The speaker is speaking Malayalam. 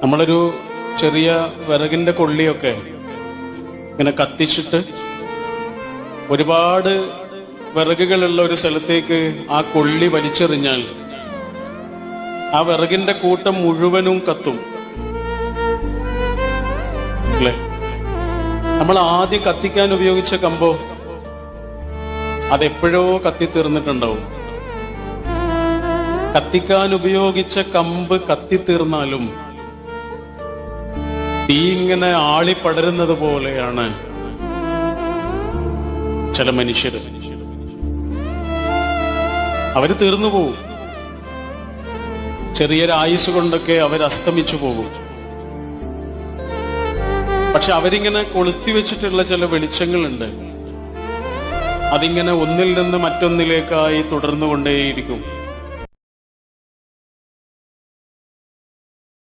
നമ്മളൊരു ചെറിയ വിറകിന്റെ കൊള്ളിയൊക്കെ ഇങ്ങനെ കത്തിച്ചിട്ട് ഒരുപാട് വിറകുകളുള്ള ഒരു സ്ഥലത്തേക്ക് ആ കൊള്ളി വലിച്ചെറിഞ്ഞാൽ ആ വിറകിന്റെ കൂട്ടം മുഴുവനും കത്തും അല്ലേ? നമ്മൾ ആദ്യം കത്തിക്കാൻ ഉപയോഗിച്ച കമ്പോ അതെപ്പോഴോ കത്തിത്തീർന്നിട്ടുണ്ടാവും. കത്തിക്കാൻ ഉപയോഗിച്ച കമ്പ് കത്തിത്തീർന്നാലും തീ ഇങ്ങനെ ആളിപ്പടരുന്നത് പോലെയാണ് ചില മനുഷ്യര്. അവര് തീർന്നു പോകും. ചെറിയൊരായുസ് കൊണ്ടൊക്കെ അവർ അസ്തമിച്ചു പോകും. പക്ഷെ അവരിങ്ങനെ കൊളുത്തി വെച്ചിട്ടുള്ള ചില വെളിച്ചങ്ങളുണ്ട്. അതിങ്ങനെ ഒന്നിൽ നിന്ന് മറ്റൊന്നിലേക്കായി തുടർന്നുകൊണ്ടേയിരിക്കും.